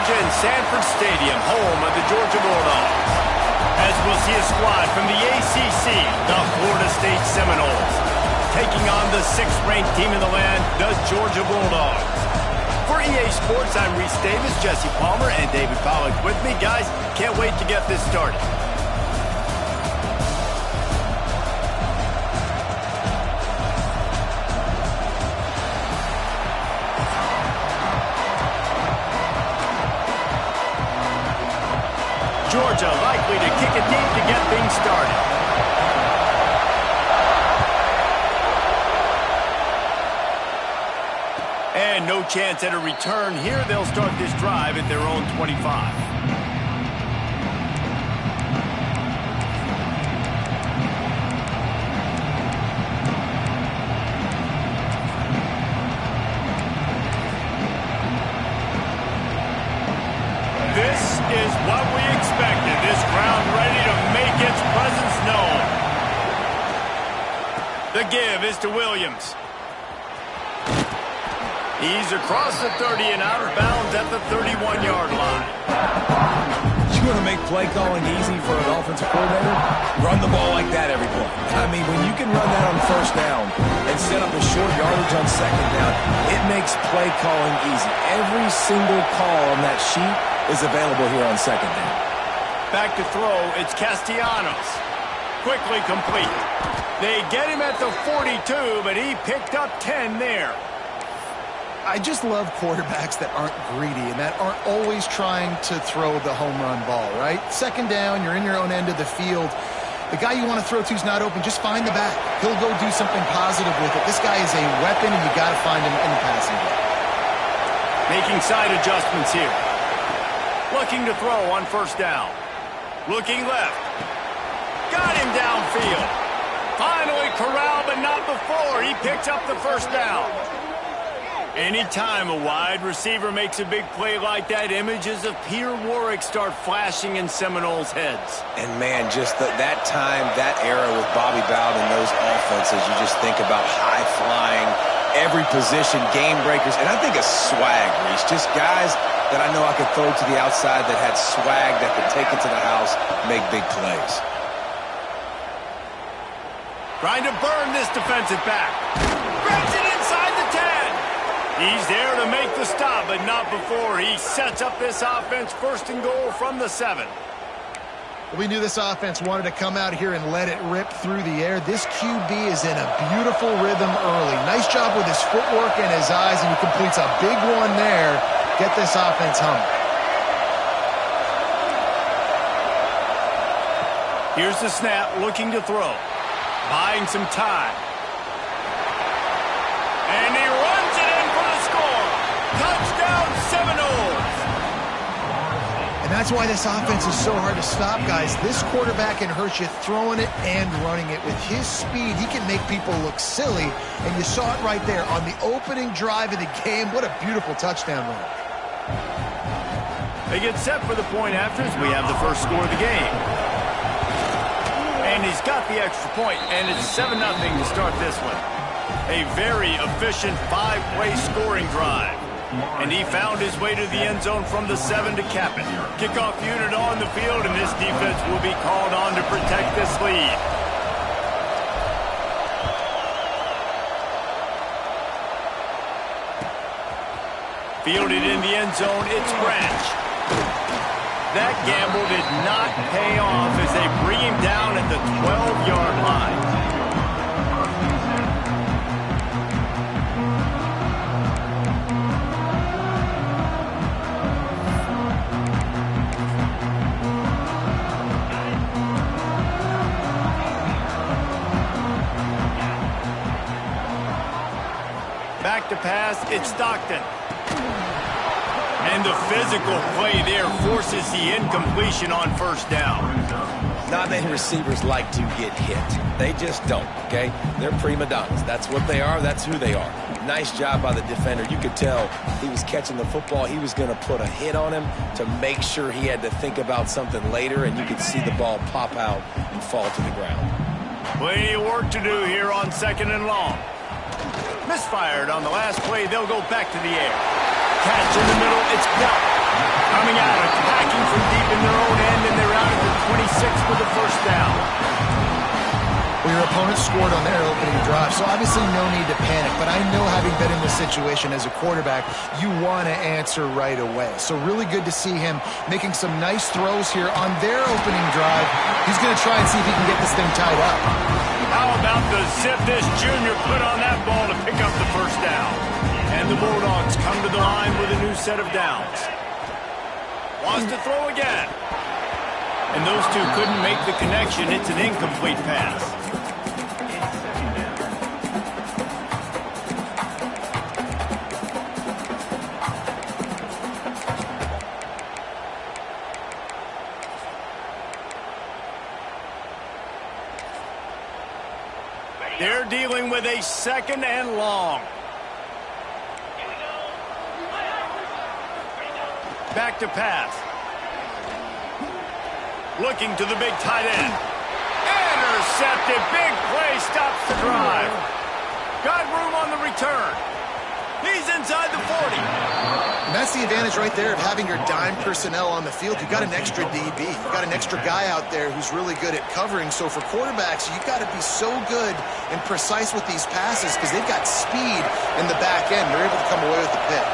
Georgia in Sanford Stadium, home of the Georgia Bulldogs. As we'll see a squad from the ACC, the Florida State Seminoles, taking on the 6th-ranked team in the land, the Georgia Bulldogs. For EA Sports, I'm Reese Davis, Jesse Palmer, and David Pollack with me. Guys, can't wait to get this started. Georgia likely to kick it deep to get things started. And no chance at a return here. They'll start this drive at their own 25. This is what we expected. This crowd ready to make its presence known. The give is to Williams. He's across the 30 and out of bounds at the 31-yard line. You want to make play calling easy for an offensive coordinator? Run the ball like that every play. I mean, when you can run that on first down and set up a short yardage on second down, it makes play calling easy. Every single call on that sheet is available here on second down. Back to throw, it's Castellanos. Quickly complete. They get him at the 42, but he picked up 10 there. I just love quarterbacks that aren't greedy and that aren't always trying to throw the home run ball, right? Second down, you're in your own end of the field. The guy you want to throw to is not open. Just find the back. He'll go do something positive with it. This guy is a weapon, and you got to find him in the passing game. Making side adjustments here. Looking to throw on first down. Looking left. Got him downfield. Finally corralled, but not before. He picks up the first down. Anytime a wide receiver makes a big play like that, images of Peter Warrick start flashing in Seminoles' heads. And, man, just that time, that era with Bobby Bowden and those offenses, you just think about high-flying, every position, game breakers, and I think of swag, Reese. Just guys that I know I could throw to the outside that had swag that could take it to the house, make big plays. Trying to burn this defensive back. Grabs it inside the 10. He's there to make the stop, but not before he sets up this offense first and goal from the 7. We knew this offense wanted to come out here and let it rip through the air. This QB is in a beautiful rhythm early. Nice job with his footwork and his eyes, and he completes a big one there. Get this offense humming. Here's the snap, looking to throw. Buying some time. And he runs it in for the score. Touchdown, Seminoles. And that's why this offense is so hard to stop, guys. This quarterback can hurt you throwing it and running it. With his speed, he can make people look silly. And you saw it right there on the opening drive of the game. What a beautiful touchdown run. They get set for the point after as we have the first score of the game. And he's got the extra point, and it's 7-0 to start this one. A very efficient 5-play scoring drive. And he found his way to the end zone from the 7 to cap it. Kickoff unit on the field, and this defense will be called on to protect this lead. Fielded in the end zone, it's Branch. That gamble did not pay off as they bring him down at the 12-yard line. Back to pass, it's Stockton. And the physical play there forces the incompletion on first down. Not many receivers like to get hit. They just don't, okay? They're prima donnas. That's what they are. That's who they are. Nice job by the defender. You could tell he was catching the football. He was going to put a hit on him to make sure he had to think about something later, and you could see the ball pop out and fall to the ground. Plenty of work to do here on second and long. Misfired on the last play. They'll go back to the air. Catch in the middle. It's Bell. Coming out, attacking from deep in their own end, and they're out at the 26 for the first down. Well, your opponent scored on their opening drive, so obviously no need to panic. But I know, having been in this situation as a quarterback, you want to answer right away. So really good to see him making some nice throws here on their opening drive. He's going to try and see if he can get this thing tied up. How about the zip this junior put on that ball to pick up the first down? And the Bulldogs come to the line with a new set of downs. Wants to throw again. And those two couldn't make the connection. It's an incomplete pass. They're dealing with a second and long. Back to pass. Looking to the big tight end. Intercepted. Big play stops the drive. Got room on the return. He's inside the 40. And that's the advantage right there of having your dime personnel on the field. You've got an extra DB. You've got an extra guy out there who's really good at covering. So for quarterbacks, you've got to be so good and precise with these passes because they've got speed in the back end. They're able to come away with the pick.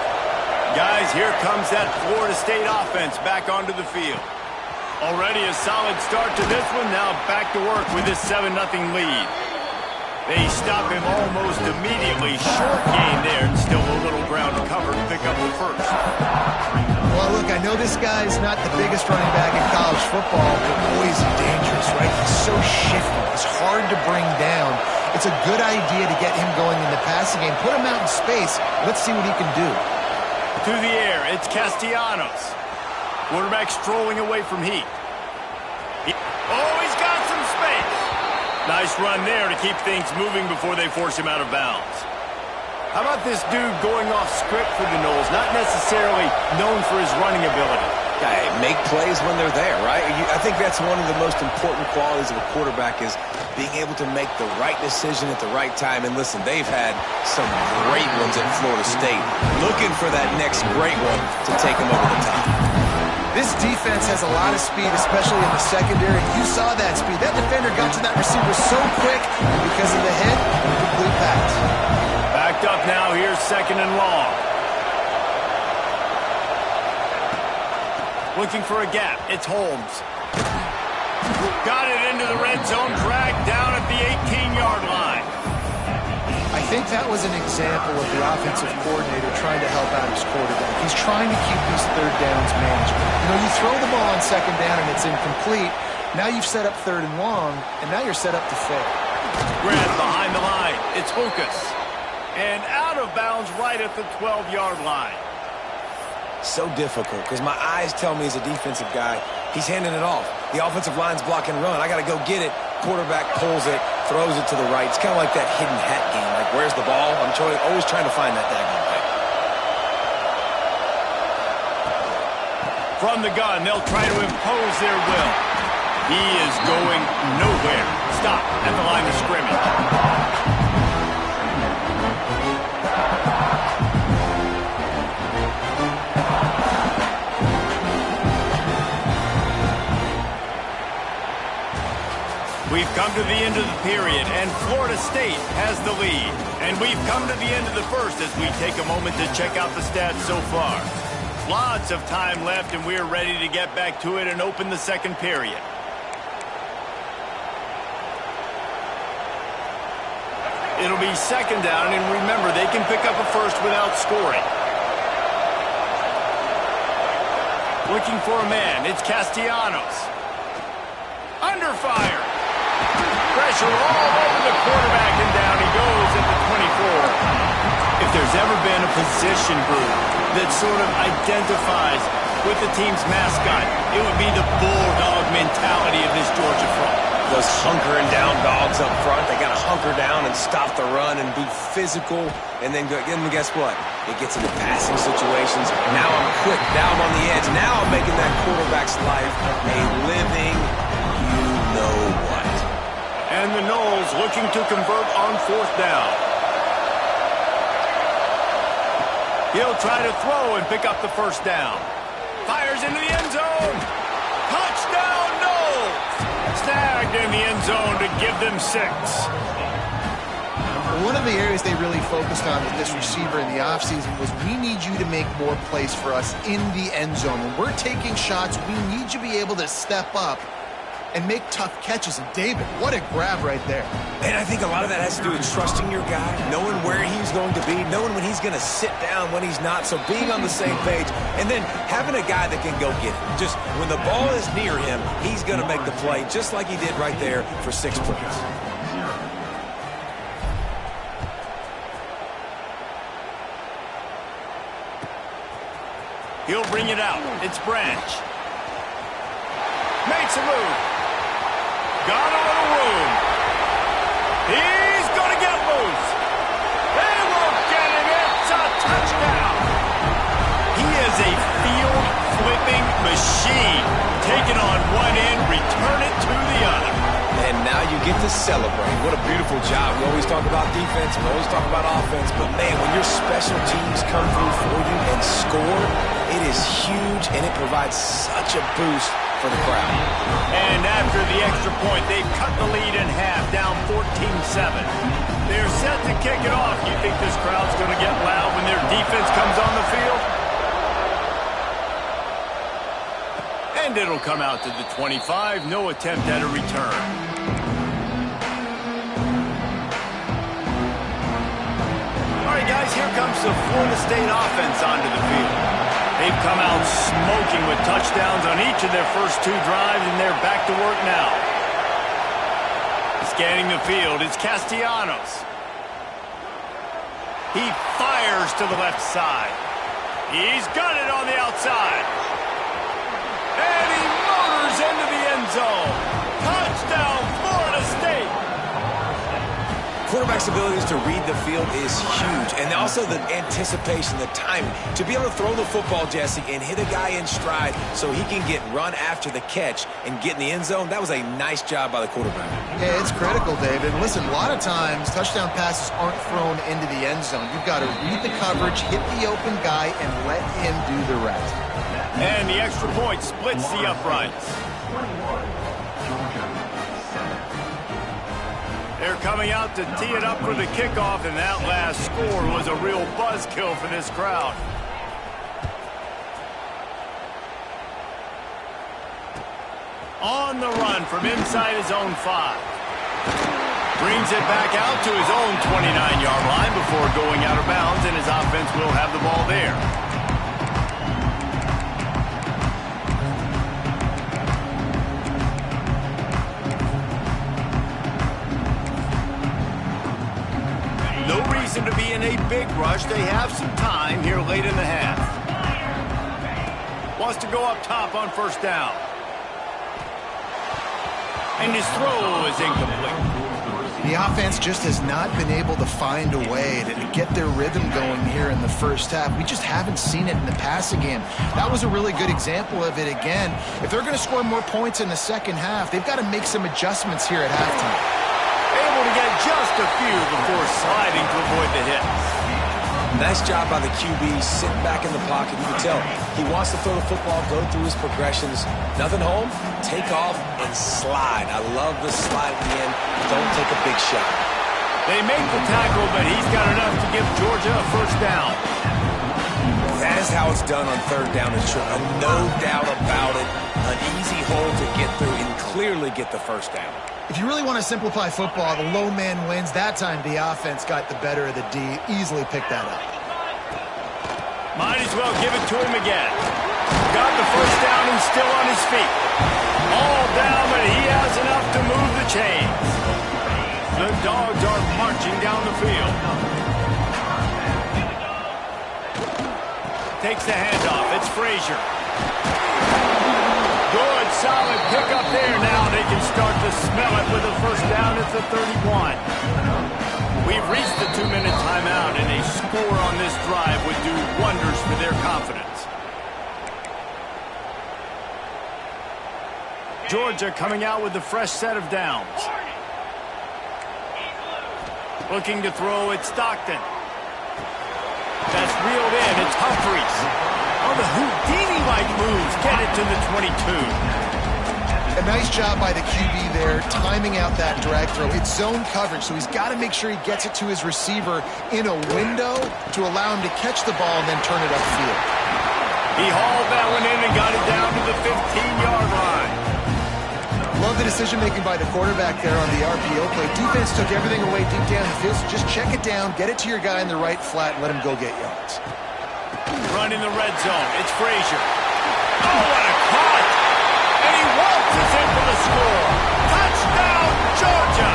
Guys, here comes that Florida State offense back onto the field. Already a solid start to this one. Now back to work with this 7-0 lead. They stop him almost immediately. Short gain there, and still a little ground to cover to pick up the first. Well, look, I know this guy's not the biggest running back in college football, but boy, is he dangerous, right? He's so shifty. He's hard to bring down. It's a good idea to get him going in the passing game. Put him out in space. Let's see what he can do. To the air, it's Castellanos. Quarterback strolling away from Heath. He's got some space. Nice run there to keep things moving before they force him out of bounds. How about this dude going off script for the Noles? Not necessarily known for his running ability. Make plays when they're there, right? I think that's one of the most important qualities of a quarterback is being able to make the right decision at the right time. And listen, they've had some great ones at Florida State. Looking for that next great one to take them over the top. This defense has a lot of speed, especially in the secondary. You saw that speed. That defender got to that receiver so quick because of the hit, complete pass. Backed up now. Here's second and long. Looking for a gap. It's Holmes. Got it into the red zone. Dragged down at the 18-yard line. I think that was an example of the offensive coordinator trying to help out his quarterback. He's trying to keep these third downs manageable. You know, you throw the ball on second down and it's incomplete. Now you've set up third and long, and now you're set up to fail. Grab behind the line. It's Hokus. And out of bounds right at the 12-yard line. So difficult because my eyes tell me as a defensive guy, he's handing it off. The offensive line's block and run. I got to go get it. Quarterback pulls it, throws it to the right. It's kind of like that hidden hat game. Like, where's the ball? I'm always trying to find that daggone thing. From the gun, they'll try to impose their will. He is going nowhere. Stop at the line of scrimmage. We've come to the end of the period, and Florida State has the lead. And we've come to the end of the first as we take a moment to check out the stats so far. Lots of time left, and we're ready to get back to it and open the second period. It'll be second down, and remember, they can pick up a first without scoring. Looking for a man, it's Castellanos. Under fire. Pressure all over the quarterback, and down he goes at the 24. If there's ever been a position group that sort of identifies with the team's mascot, it would be the bulldog mentality of this Georgia front. Those hunkering down dogs up front, they got to hunker down and stop the run and be physical. And then guess what? It gets into passing situations. Now I'm quick. Now I'm on the edge. Now I'm making that quarterback's life a living you-know-what. And the Noles looking to convert on fourth down. He'll try to throw and pick up the first down. Fires into the end zone. Touchdown, Knowles. Snagged in the end zone to give them 6. One of the areas they really focused on with this receiver in the offseason was we need you to make more plays for us in the end zone. When we're taking shots, we need you to be able to step up and make tough catches. And David, what a grab right there. And I think a lot of that has to do with trusting your guy, knowing where he's going to be, knowing when he's going to sit down, when he's not. So being on the same page, and then having a guy that can go get it. Just when the ball is near him, he's going to make the play, just like he did right there for 6 points. He'll bring it out. It's Branch. Makes a move. Got a little room. He's going to get loose. They won't get him. It's a touchdown. He is a field-flipping machine. Take it on one end, return it to the other. And now you get to celebrate. What a beautiful job. We always talk about defense. We always talk about offense. But, man, when your special teams come through for you and score, it is huge, and it provides such a boost for the crowd. And after the extra point, they've cut the lead in half, down 14-7. They're set to kick it off. You think this crowd's going to get loud when their defense comes on the field? And it'll come out to the 25. No attempt at a return. All right, guys, here comes the Florida State offense onto the field. They've come out smoking with touchdowns on each of their first 2 drives, and they're back to work now. Scanning the field, it's Castellanos. He fires to the left side. He's got it on the outside. And he motors into the end zone. Touchdown, Florida State. Quarterback's abilities to read the field is huge. And also the anticipation, the timing. To be able to throw the football, Jesse, and hit a guy in stride so he can get run after the catch and get in the end zone, that was a nice job by the quarterback. Yeah, it's critical, David. Listen, a lot of times touchdown passes aren't thrown into the end zone. You've got to read the coverage, hit the open guy, and let him do the rest. And the extra point splits the uprights. They're coming out to tee it up for the kickoff, and that last score was a real buzzkill for this crowd. On the run from inside his own 5. Brings it back out to his own 29-yard line before going out of bounds, and his offense will have the ball there. No reason to be in a big rush. They have some time here late in the half. Wants to go up top on first down. And his throw is incomplete. The offense just has not been able to find a way to get their rhythm going here in the first half. We just haven't seen it in the passing game. That was a really good example of it again. If they're going to score more points in the second half, they've got to make some adjustments here at halftime. Able to get just a few before sliding to avoid the hit. Nice job by the QB, sitting back in the pocket. You can tell he wants to throw the football, go through his progressions. Nothing home, take off, and slide. I love the slide at the end. Don't take a big shot. They make the tackle, but he's got enough to give Georgia a first down. That is how it's done on third down. It's true. No doubt about it. An easy hole to get through and clearly get the first down. If you really want to simplify football, the low man wins. That time the offense got the better of the D. Easily picked that up. Might as well give it to him again. Got the first down and still on his feet. All down, but he has enough to move the chains. The Dogs are marching down the field. Takes the handoff. It's Frazier. Good, solid pickup there. Now they can start to smell it with a first down at the 31. We've reached the 2-minute timeout, and a score on this drive would do wonders for their confidence. Georgia coming out with a fresh set of downs. Looking to throw, it's Stockton. That's reeled in, it's Humphries. Oh, the Houdini-like moves, get it to the 22. A nice job by the QB there, timing out that drag throw. It's zone coverage, so he's got to make sure he gets it to his receiver in a window to allow him to catch the ball and then turn it upfield. He hauled that one in and got it down to the 15-yard line. Love the decision-making by the quarterback there on the RPO play. Defense took everything away deep down the field, so just check it down, get it to your guy in the right flat, and let him go get yards. Run in the red zone. It's Frazier. Oh, what a cut! And he waltzes in for the score. Touchdown, Georgia!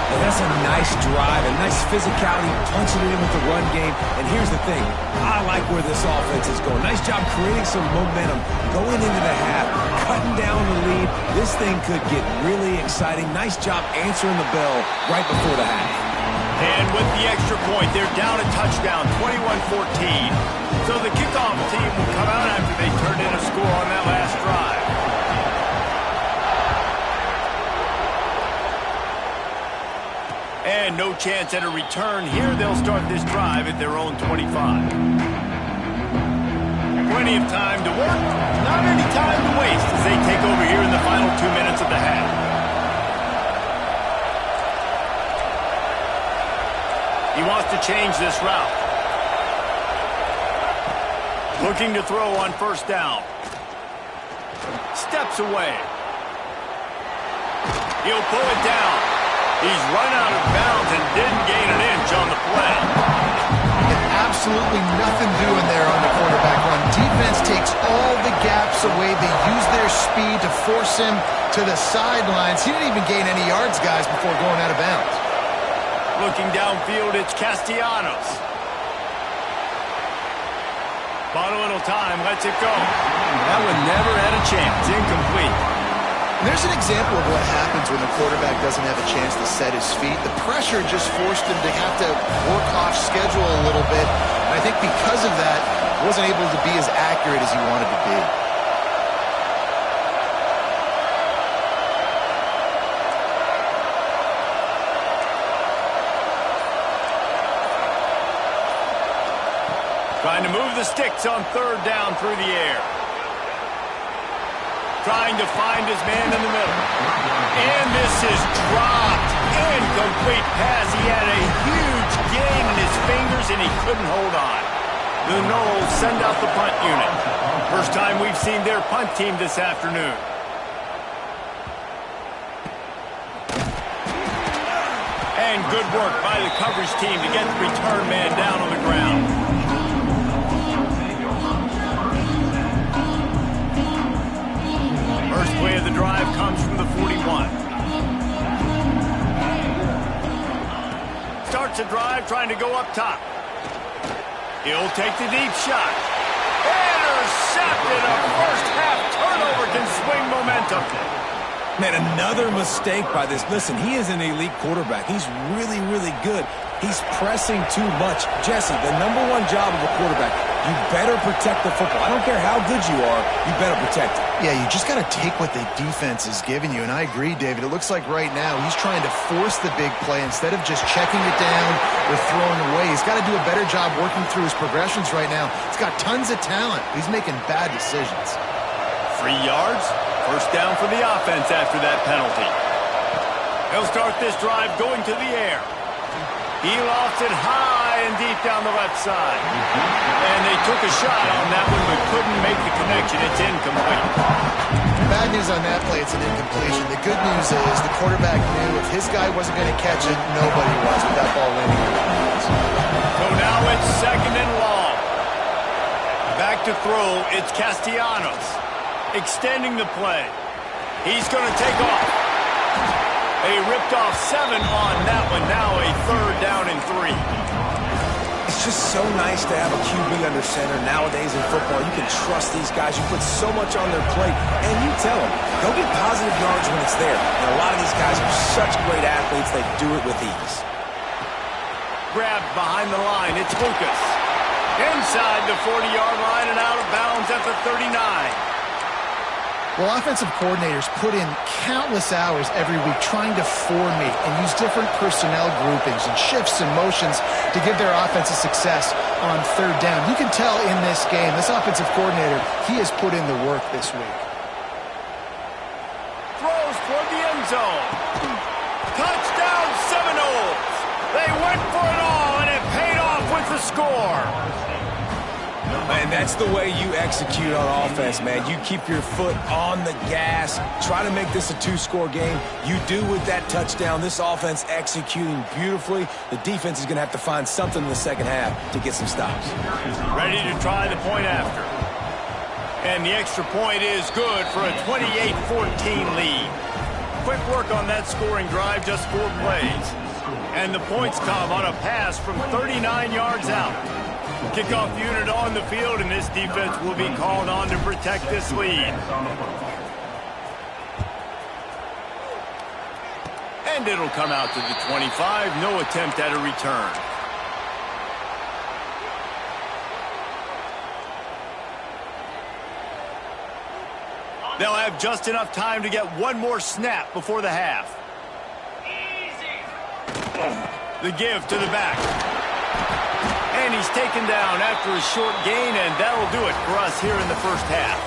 And that's a nice drive, a nice physicality, punching it in with the run game. And here's the thing. I like where this offense is going. Nice job creating some momentum, going into the half, cutting down the lead. This thing could get really exciting. Nice job answering the bell right before the half. And with the extra point, they're down a touchdown, 21-14. So the kickoff team will come out after they turned in a score on that last drive. And no chance at a return here. They'll start this drive at their own 25. Plenty of time to work. Not any time to waste as they take over here in the final 2 minutes of the half. He wants to change this route. Looking to throw on first down. Steps away. He'll pull it down. He's run out of bounds and didn't gain an inch on the play. Absolutely nothing doing there on the quarterback run. Defense takes all the gaps away. They use their speed to force him to the sidelines. He didn't even gain any yards, guys, before going out of bounds. Looking downfield, it's Castellanos. Bought a little time, lets it go. That one never had a chance. Incomplete. And there's an example of what happens when the quarterback doesn't have a chance to set his feet. The pressure just forced him to have to work off schedule a little bit. And I think because of that, wasn't able to be as accurate as he wanted to be. Trying to move the sticks on third down through the air. Trying to find his man in the middle. And this is dropped. Incomplete pass. He had a huge gain in his fingers and he couldn't hold on. The Noles send out the punt unit. First time we've seen their punt team this afternoon. And good work by the coverage team to get the return man down on the ground. First play of the drive comes from the 41. Starts a drive trying to go up top. He'll take the deep shot. Intercepted. A first half turnover can swing momentum. Man, another mistake by this. Listen, he is an elite quarterback. He's really, really good. He's pressing too much. Jesse, the number one job of a quarterback, you better protect the football. I don't care how good you are, you better protect it. Yeah, you just got to take what the defense is giving you. And I agree, David. It looks like right now he's trying to force the big play instead of just checking it down or throwing away. He's got to do a better job working through his progressions right now. He's got tons of talent. He's making bad decisions. 3 yards. First down for the offense after that penalty. He'll start this drive going to the air. He lost it high and deep down the left side. And they took a shot on that one but couldn't make the connection. It's incomplete. Bad news on that play, it's an incompletion. The good news is the quarterback knew if his guy wasn't going to catch it, nobody was with that ball landing on the field. So now it's second and long. Back to throw, it's Castellanos. Extending the play. He's going to take off. They ripped off 7 on that one. Now a third down and 3. It's just so nice to have a QB under center. Nowadays in football, you can trust these guys. You put so much on their plate, and you tell them, go get positive yards when it's there. And a lot of these guys are such great athletes, they do it with ease. Grabbed behind the line. It's Lucas. Inside the 40-yard line and out of bounds at the 39. Well, offensive coordinators put in countless hours every week trying to formate and use different personnel groupings and shifts and motions to give their offense a success on third down. You can tell in this game, this offensive coordinator, he has put in the work this week. Throws toward the end zone. Touchdown Seminoles. They went for it all, and it paid off with the score. And that's the way you execute on offense, man. You keep your foot on the gas. Try to make this a two-score game. You do with that touchdown. This offense executing beautifully. The defense is going to have to find something in the second half to get some stops. Ready to try the point after. And the extra point is good for a 28-14 lead. Quick work on that scoring drive, just 4 plays. And the points come on a pass from 39 yards out. Kickoff unit on the field, and this defense will be called on to protect this lead. And it'll come out to the 25. No attempt at a return. They'll have just enough time to get one more snap before the half. The give to the back. And he's taken down after a short gain, and that'll do it for us here in the first half.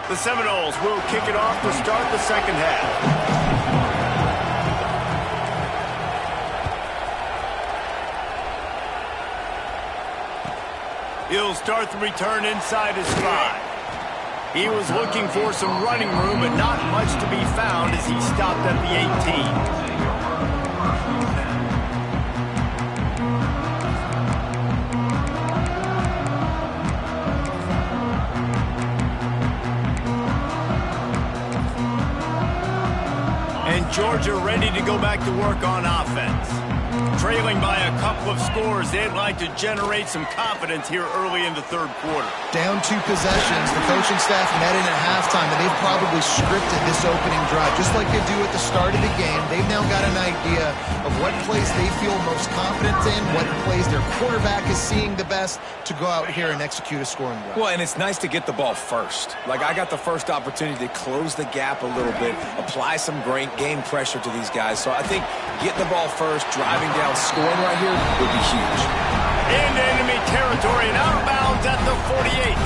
The Seminoles will kick it off to start the second half. He'll start the return inside his 5. He was looking for some running room, but not much to be found as he stopped at the 18. And Georgia ready to go back to work on offense. Trailing by a couple of scores, they'd like to generate some confidence here early in the third quarter. Down 2 possessions, the coaching staff met in at halftime, and they've probably scripted this opening drive. Just like they do at the start of the game, they've now got an idea of what plays they feel most confident in, what plays their quarterback is seeing the best to go out here and execute a scoring drive. Well, and it's nice to get the ball first. Like, I got the first opportunity to close the gap a little bit, apply some great game pressure to these guys. So I think getting the ball first, driving down, scoring right here would be huge. Into enemy territory and out of bounds at the 48.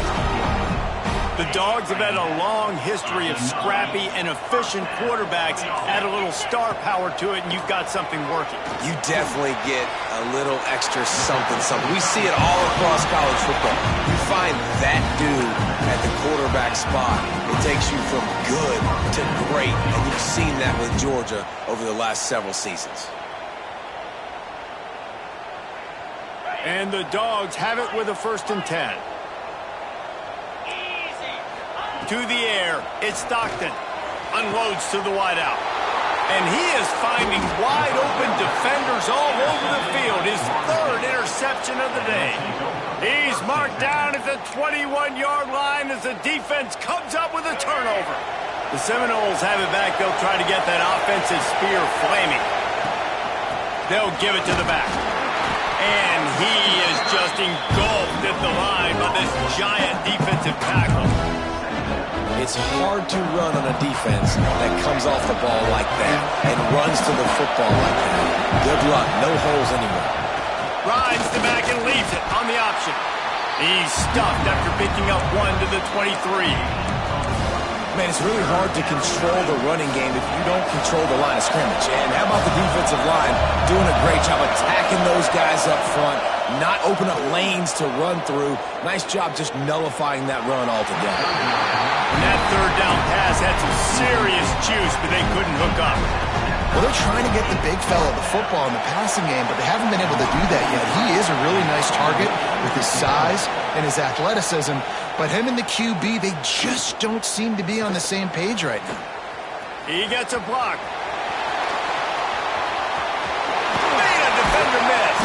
The Dogs have had a long history of scrappy and efficient quarterbacks. Add a little star power to it, and you've got something working. You definitely get a little extra something. We see it all across college football. You find that dude at the quarterback spot. It takes you from good to great, and you've seen that with Georgia over the last several seasons. And the Dogs have it with a 1st and 10. To the air, it's Stockton. Unloads to the wideout. And he is finding wide open defenders all over the field. His 3rd interception of the day. He's marked down at the 21-yard line as the defense comes up with a turnover. The Seminoles have it back. They'll try to get that offensive spear flaming. They'll give it to the back. And he is just engulfed at the line by this giant defensive tackle. It's hard to run on a defense that comes off the ball like that and runs to the football like that. Good luck. No holes anywhere. Rides the back and leaves it on the option. He's stuffed after picking up 1 to the 23. Man, it's really hard to control the running game if you don't control the line of scrimmage. And how about the defensive line doing a great job attacking those guys up front, not open up lanes to run through. Nice job just nullifying that run altogether. And that 3rd down pass had some serious juice, but they couldn't hook up. Well, they're trying to get the big fella the football in the passing game, but they haven't been able to do that yet. He is a really nice target with his size and his athleticism, but him and the QB, they just don't seem to be on the same page right now. He gets a block. Made a defender miss.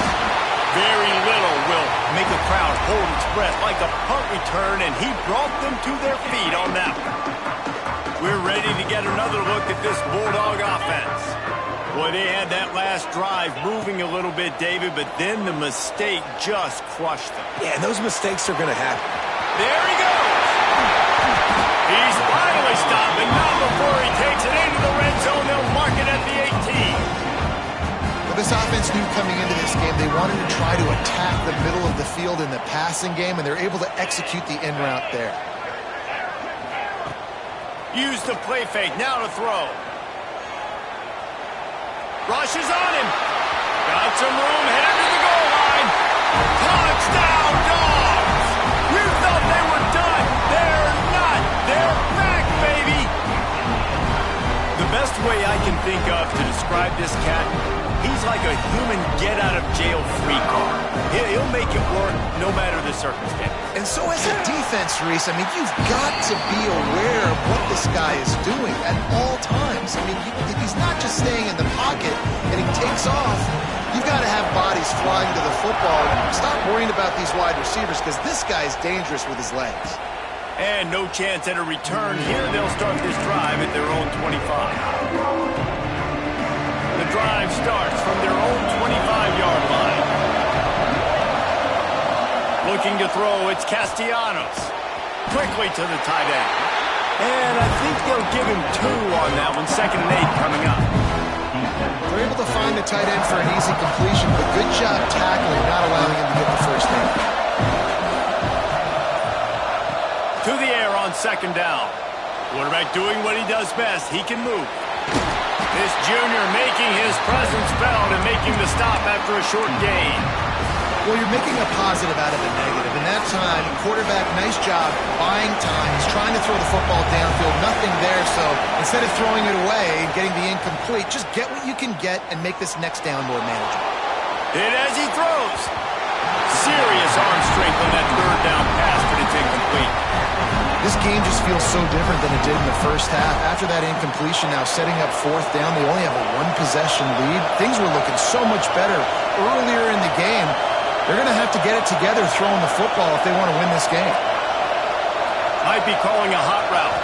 Very little will make a crowd hold its breath like a punt return, and he brought them to their feet on that one. We're ready to get another look at this Bulldog offense. Boy, they had that last drive moving a little bit, David, but then the mistake just crushed them. Yeah, and those mistakes are going to happen. There he goes. He's finally stopped, and not before he takes it into the red zone. They'll mark it at the 18. Well, this offense knew coming into this game they wanted to try to attack the middle of the field in the passing game, and they're able to execute the in route there. Use the play fake, now to throw. Rushes on him. Got some room, headed to the goal line. Touchdown, Dogs! You thought they were done. They're not. They're back, baby. The best way I can think of to describe this cat, he's like a human get-out-of-jail-free card. He'll make it work no matter the circumstance. And so as a defense, Reese, I mean, you've got to be aware of what this guy is doing at all times. I mean, he's not just staying in the pocket and he takes off. You've got to have bodies flying to the football. Stop worrying about these wide receivers because this guy's dangerous with his legs. And no chance at a return here. They'll start this drive at their own 25. The drive starts from their own 25-yard line. Looking to throw, it's Castellanos. Quickly to the tight end. And I think they'll give him 2 on that one. 2nd and 8 coming up. They're able to find the tight end for an easy completion, but good job tackling, not allowing him to get the first down. To the air on 2nd down. Quarterback doing what he does best. He can move. This junior making his presence felt and making the stop after a short gain. Well, you're making a positive out of a negative. In that time, quarterback, nice job, buying time. He's trying to throw the football downfield, nothing there. So instead of throwing it away and getting the incomplete, just get what you can get and make this next down more manageable. And as he throws, serious arm strength on that 3rd down pass, but it's incomplete. This game just feels so different than it did in the first half. After that incompletion, now setting up 4th down, they only have a 1-possession lead. Things were looking so much better earlier in the game. They're going to have to get it together throwing the football if they want to win this game. Might be calling a hot route.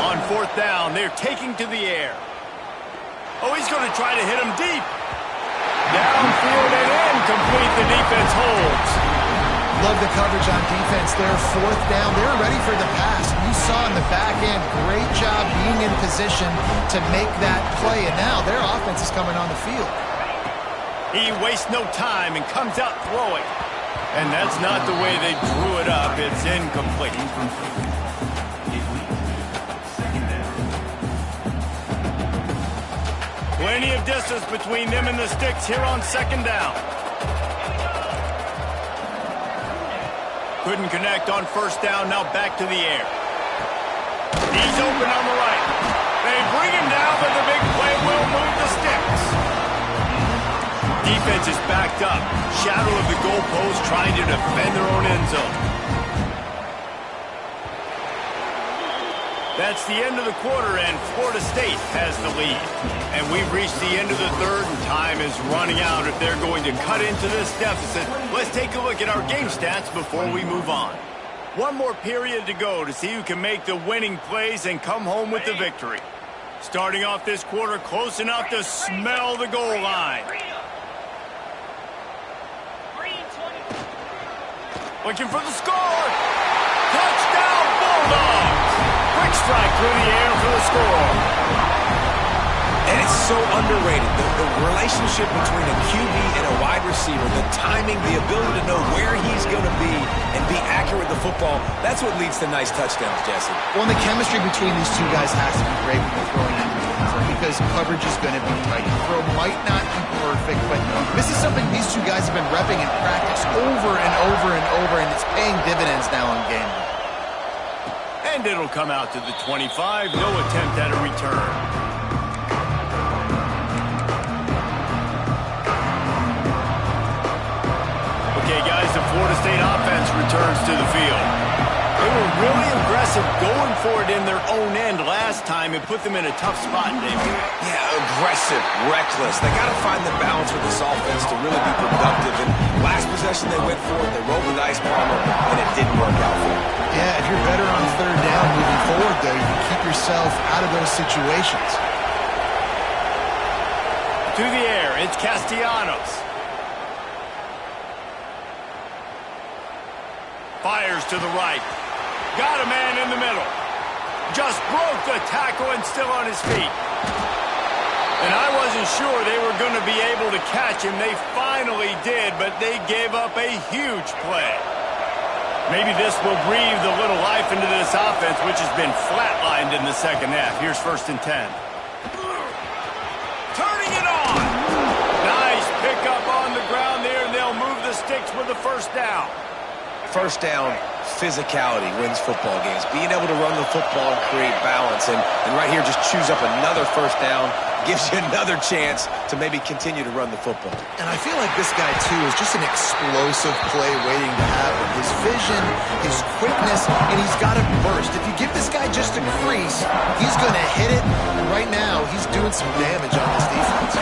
On 4th down, they're taking to the air. Oh, he's going to try to hit him deep. Downfield and incomplete. The defense holds. Love the coverage on defense there. 4th down. They were ready for the pass. You saw in the back end, great job being in position to make that play. And now their offense is coming on the field. He wastes no time and comes out throwing. And that's not the way they drew it up. It's incomplete. Plenty of distance between them and the sticks here on 2nd down. Couldn't connect on 1st down, now back to the air. He's open on the right. They bring him down, but the big play will move the sticks. Defense is backed up. Shadow of the goalpost trying to defend their own end zone. That's the end of the quarter, and Florida State has the lead. And we've reached the end of the 3rd, and time is running out if they're going to cut into this deficit. Let's take a look at our game stats before we move on. One more period to go to see who can make the winning plays and come home with the victory. Starting off this quarter close enough to smell the goal line. Looking for the score. Touchdown, Bulldogs. Quick strike through the air for the score. And it's so underrated. The relationship between a QB and a wide receiver, the timing, the ability to know where he's going to be and be accurate with the football, that's what leads to nice touchdowns, Jesse. Well, and the chemistry between these two guys has to be great when they're throwing into each other because coverage is going to be tight. The throw might not be perfect, but this is something these two guys have been repping in practice over and over and over, and it's paying dividends now on game day. And it'll come out to the 25. No attempt at a return. Okay, guys, the Florida State offense returns to the field. They were really aggressive going for it in their own end last time and put them in a tough spot, David. Yeah, aggressive, reckless. They got to find the balance with this offense to really be productive. And last possession they went for it, they rolled the dice, Palmer, and it didn't work out for them. Yeah, if you're better on 3rd down moving forward, though, you can keep yourself out of those situations. through the air. It's Castellanos. Fires to the right. Got a man in the middle. Just broke the tackle and still on his feet. And I wasn't sure they were going to be able to catch him. They finally did, but they gave up a huge play. Maybe this will breathe a little life into this offense, which has been flatlined in the second half. Here's 1st and 10. Turning it on. Nice pickup on the ground there, and they'll move the sticks with the 1st down. 1st down, physicality wins football games. Being able to run the football and create balance. And right here, just choose up another 1st down. Gives you another chance to maybe continue to run the football. And I feel like this guy, too, is just an explosive play waiting to happen. His vision, his quickness, and he's got to burst. If you give this guy just a crease, he's going to hit it. And right now, he's doing some damage on this defense.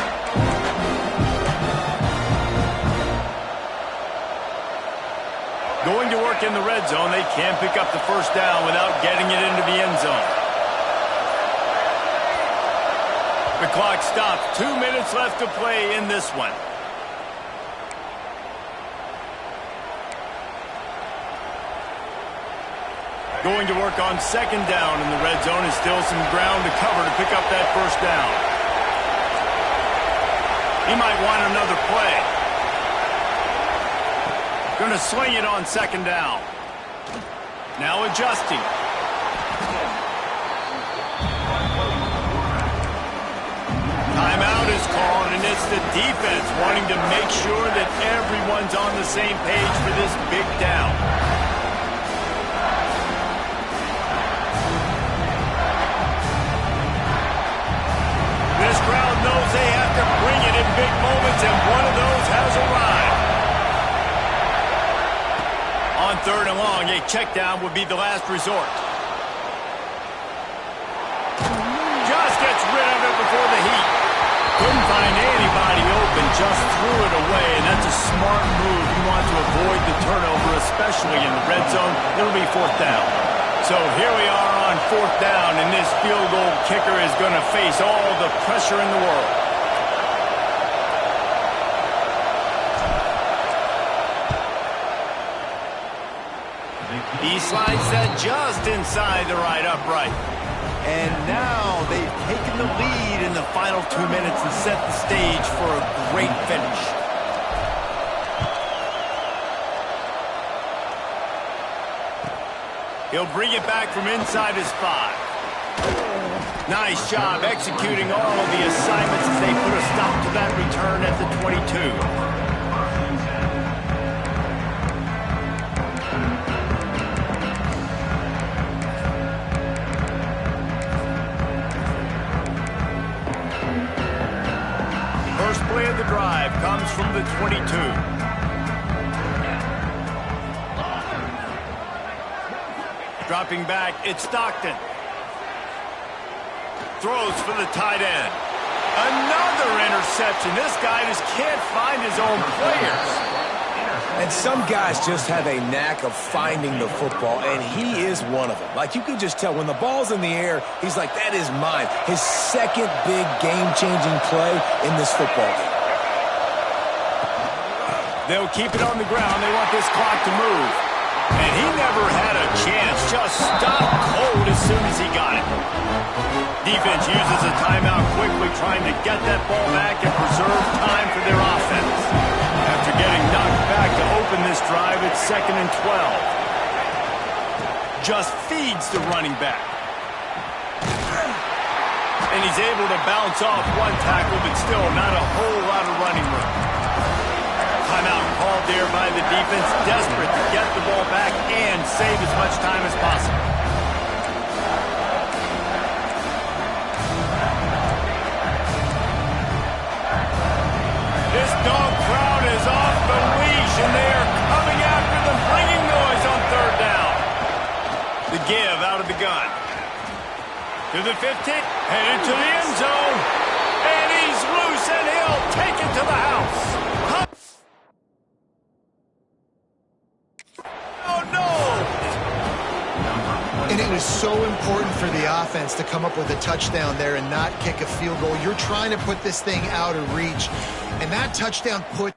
Going to work in the red zone, they can't pick up the 1st down without getting it into the end zone. The clock stops. 2 minutes left to play in this one. Going to work on 2nd down in the red zone, and still some ground to cover to pick up that 1st down. He might want another play. Going to sling it on 2nd down. Now adjusting. Timeout is called, and it's the defense wanting to make sure that everyone's on the same page for this big down. This crowd knows they have to bring it in big moments, and one of those has arrived. On 3rd and long, a check down would be the last resort. Just gets rid of it before the heat. Couldn't find anybody open, just threw it away, and that's a smart move. You want to avoid the turnover, especially in the red zone. It'll be 4th down. So here we are on 4th down, and this field goal kicker is going to face all the pressure in the world. He slides that just inside the right upright. And now they've taken the lead in the final 2 minutes and set the stage for a great finish. He'll bring it back from inside his 5. Nice job executing all of the assignments as they put a stop to that return at the 22. First play of the drive comes from the 22. Dropping back, it's Stockton. Throws for the tight end. Another interception. This guy just can't find his own players. And some guys just have a knack of finding the football, and he is one of them. Like, you can just tell when the ball's in the air, he's like, that is mine. His second big game-changing play in this football game. They'll keep it on the ground. They want this clock to move. And he never had a chance. Just stopped cold as soon as he got it. Defense uses a timeout quickly, trying to get that ball back and preserve time for their offense. After getting knocked back to open this drive, it's 2nd and 12. Just feeds the running back. And he's able to bounce off one tackle, but still not a whole lot of running room. Timeout called there by the defense, desperate to get the ball back and save as much time as possible. This dog crowd is off the leash, and they are coming after them, bringing noise on 3rd down. The give out of the gun. To the 15, headed to the end zone. And he's loose, and he'll take it to the house. And it is so important for the offense to come up with a touchdown there and not kick a field goal. You're trying to put this thing out of reach, and that touchdown put